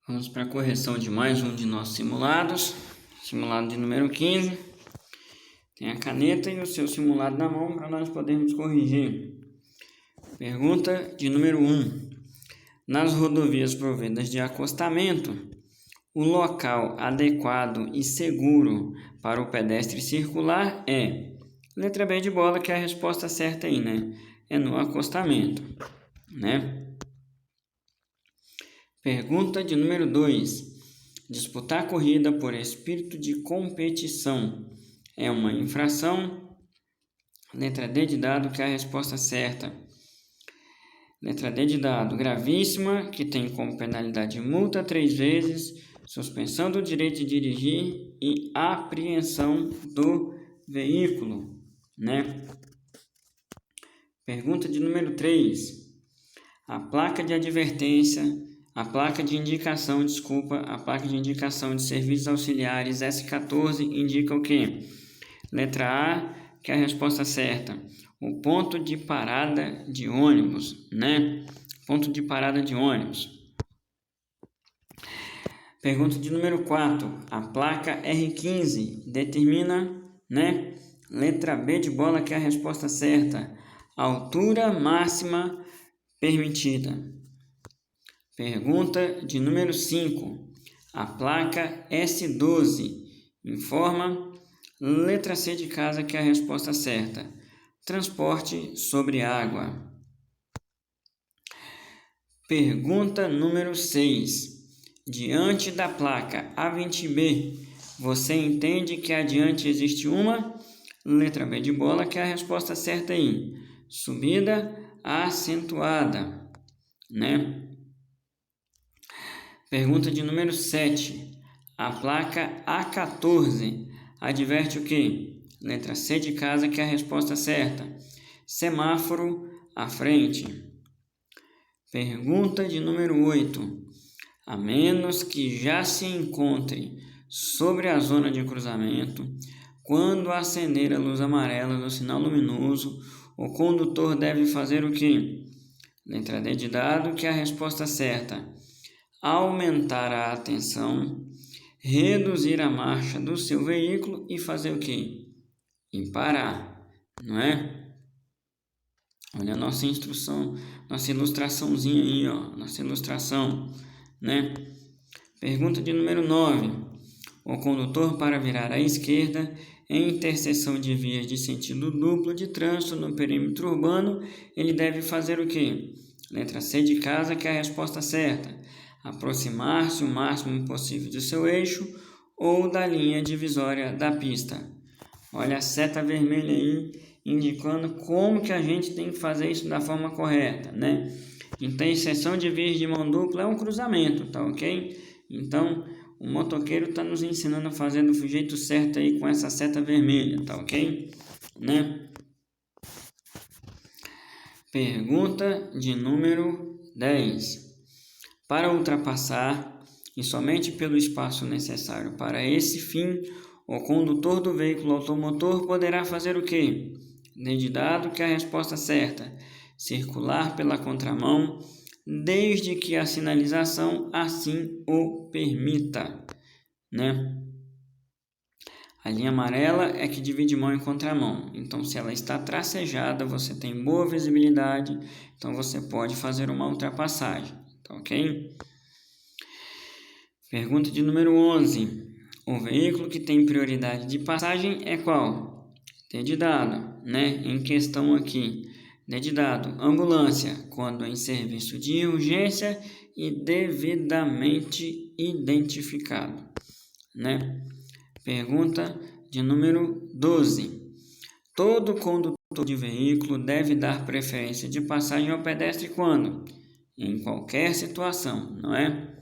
Vamos para a correção de mais um de nossos simulados. Simulado de número 15. Tem a caneta e o seu simulado na mão para nós podermos corrigir. Pergunta de número 1. Nas rodovias providas de acostamento, o local adequado e seguro para o pedestre circular é... Letra B de bola, que é a resposta certa aí, né? É no acostamento, né? Pergunta de número 2. Disputar corrida por espírito de competição é uma infração? Letra D de dado, que é a resposta certa. Letra D de dado, gravíssima, que tem como penalidade multa 3 vezes, suspensão do direito de dirigir e apreensão do veículo, né? Pergunta de número 3. A placa de indicação de serviços auxiliares S14 indica o quê? Letra A, que é a resposta certa. O ponto de parada de ônibus, né? Ponto de parada de ônibus. Pergunta de número 4. A placa R15 determina, né? Letra B de bola, que é a resposta certa. A altura máxima permitida. Pergunta de número 5. A placa S12 informa, letra C de casa, que é a resposta certa. Transporte sobre água. Pergunta número 6. Diante da placa A20B, você entende que adiante existe uma? Letra B de bola, que é a resposta certa aí. Subida acentuada, né? Pergunta de número 7. A placa A14 adverte o quê? Letra C de casa, que é a resposta certa. Semáforo à frente. Pergunta de número 8. A menos que já se encontre sobre a zona de cruzamento, quando acender a luz amarela do sinal luminoso, o condutor deve fazer o quê? Letra D de dado, que é a resposta certa. Aumentar a atenção, reduzir a marcha do seu veículo e fazer o quê? E parar, não é? Olha a nossa instrução, nossa ilustraçãozinha aí, ó, nossa ilustração, né? Pergunta de número 9. O condutor, para virar à esquerda em interseção de vias de sentido duplo de trânsito no perímetro urbano, ele deve fazer o quê? Letra C de casa, que é a resposta certa. Aproximar-se o máximo possível do seu eixo ou da linha divisória da pista. Olha a seta vermelha aí, indicando como que a gente tem que fazer isso da forma correta, né? Interseção de vias de mão dupla é um cruzamento, tá ok? Então, o motoqueiro está nos ensinando a fazer do jeito certo aí com essa seta vermelha, tá ok? Né? Pergunta de número 10. Para ultrapassar, e somente pelo espaço necessário para esse fim, o condutor do veículo automotor poderá fazer o quê? D de dado, que é a resposta certa. Circular pela contramão, desde que a sinalização assim o permita, né? A linha amarela é que divide mão em contramão. Então, se ela está tracejada, você tem boa visibilidade, então você pode fazer uma ultrapassagem, tá ok? Pergunta de número 11. O veículo que tem prioridade de passagem é qual? D de dado, né? Em questão aqui. D de dado, ambulância, quando em serviço de urgência e devidamente identificado, né? Pergunta de número 12. Todo condutor de veículo deve dar preferência de passagem ao pedestre quando? Em qualquer situação, não é?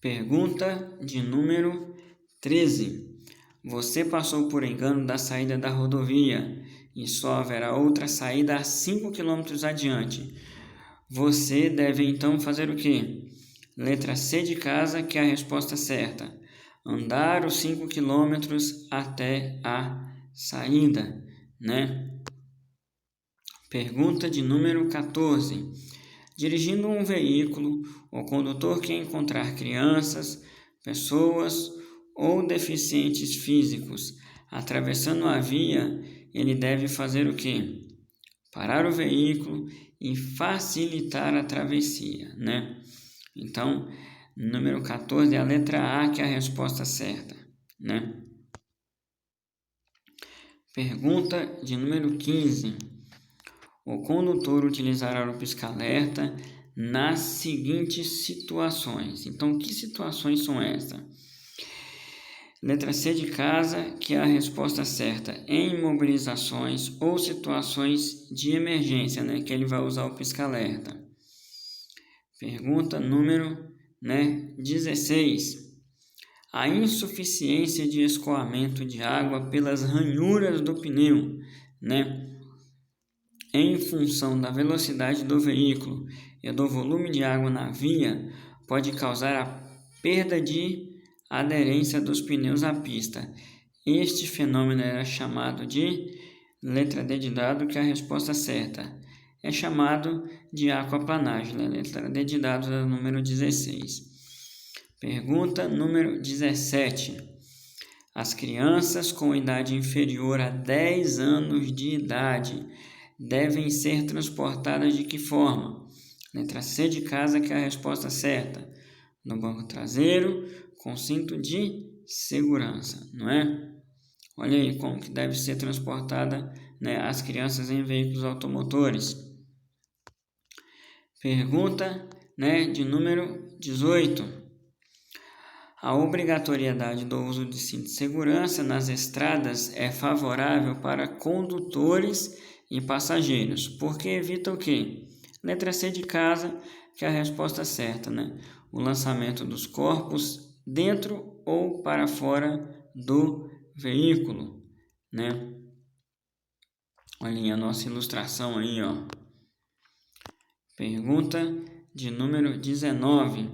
Pergunta de número 13. Você passou por engano da saída da rodovia e só haverá outra saída a 5 km adiante. Você deve então fazer o quê? Letra C de casa, que é a resposta certa. Andar os 5 km até a saída, né? Pergunta de número 14. Dirigindo um veículo, o condutor que encontrar crianças, pessoas ou deficientes físicos atravessando a via, ele deve fazer o quê? Parar o veículo e facilitar a travessia, né? Então, número 14 é a letra A, que é a resposta certa, né? Pergunta de número 15. O condutor utilizará o pisca-alerta nas seguintes situações. Então, que situações são essas? Letra C de casa, que é a resposta certa, em imobilizações ou situações de emergência, né, que ele vai usar o pisca-alerta. Pergunta número 16. A insuficiência de escoamento de água pelas ranhuras do pneu, né, em função da velocidade do veículo e do volume de água na via, pode causar a perda de aderência dos pneus à pista. Este fenômeno era chamado de, letra D de dado, que é a resposta certa. É chamado de aquaplanagem, né? Letra D de dado, número 16. Pergunta número 17. As crianças com idade inferior a 10 anos de idade devem ser transportadas de que forma? Letra C de casa, que é a resposta certa. No banco traseiro, com cinto de segurança, não é? Olha aí como que deve ser transportada, né, as crianças em veículos automotores. Pergunta, de número 18. A obrigatoriedade do uso de cinto de segurança nas estradas é favorável para condutores e passageiros, porque evita o quê? Letra C de casa, que é a resposta certa, né? O lançamento dos corpos dentro ou para fora do veículo, né? Olha a nossa ilustração aí, ó. Pergunta de número 19.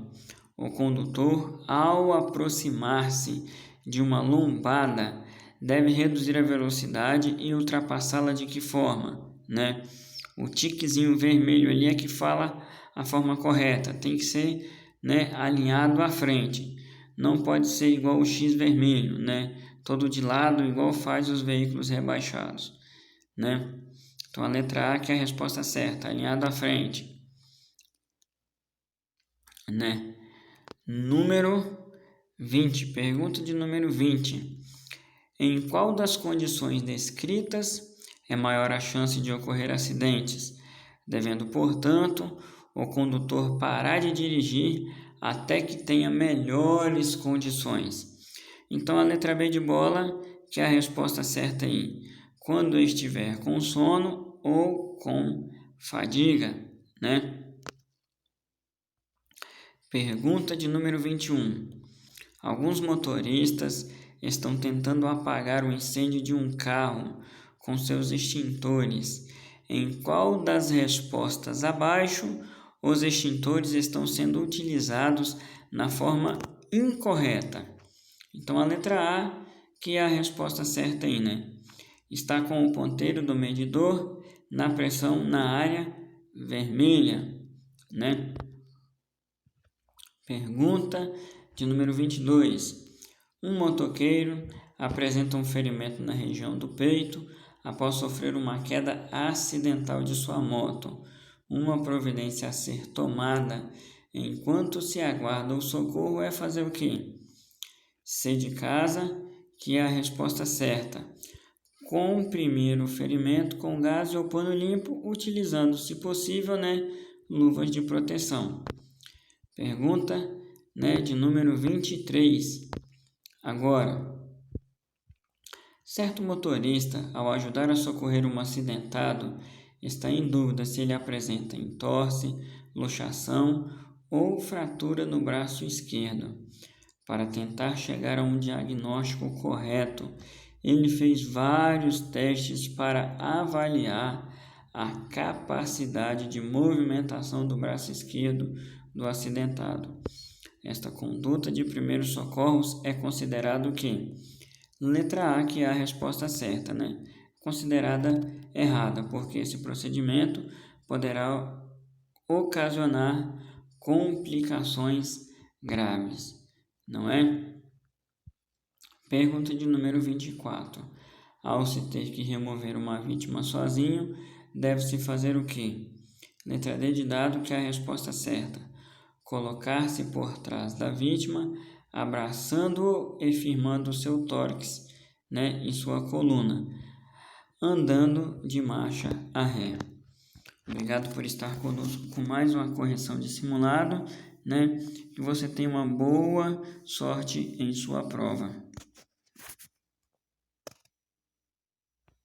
O condutor, ao aproximar-se de uma lombada, deve reduzir a velocidade e ultrapassá-la de que forma, né? O tiquezinho vermelho ali é que fala a forma correta, tem que ser, né, alinhado à frente. Não pode ser igual o X vermelho, né? Todo de lado, igual faz os veículos rebaixados, né? Então a letra A que é a resposta certa, alinhado à frente, né? Número 20, pergunta de número 20. Em qual das condições descritas é maior a chance de ocorrer acidentes? Devendo, portanto, o condutor parar de dirigir até que tenha melhores condições. Então, a letra B de bola, que é a resposta certa aí. Quando estiver com sono ou com fadiga, né? Pergunta de número 21. Alguns motoristas estão tentando apagar o incêndio de um carro com seus extintores. Em qual das respostas abaixo os extintores estão sendo utilizados na forma incorreta? Então, a letra A, que é a resposta certa aí, né? Está com o ponteiro do medidor na pressão na área vermelha, né? Pergunta de número 22. Um motoqueiro apresenta um ferimento na região do peito após sofrer uma queda acidental de sua moto. Uma providência a ser tomada enquanto se aguarda o socorro é fazer o quê? C de casa, que é a resposta certa. Comprimir o ferimento com gás ou pano limpo, utilizando, se possível, luvas de proteção. Pergunta, de número 23. Agora, certo motorista, ao ajudar a socorrer um acidentado, está em dúvida se ele apresenta entorse, luxação ou fratura no braço esquerdo. Para tentar chegar a um diagnóstico correto, ele fez vários testes para avaliar a capacidade de movimentação do braço esquerdo do acidentado. Esta conduta de primeiros socorros é considerada o quê? Letra A, que é a resposta certa, Considerada errada, porque esse procedimento poderá ocasionar complicações graves, não é? Pergunta de número 24. Ao se ter que remover uma vítima sozinho, deve-se fazer o quê? Letra D de dado, que é a resposta certa. Colocar-se por trás da vítima, abraçando-o e firmando o seu tórax, em sua coluna, andando de marcha a ré. Obrigado por estar conosco com mais uma correção de simulado, Que você tenha uma boa sorte em sua prova.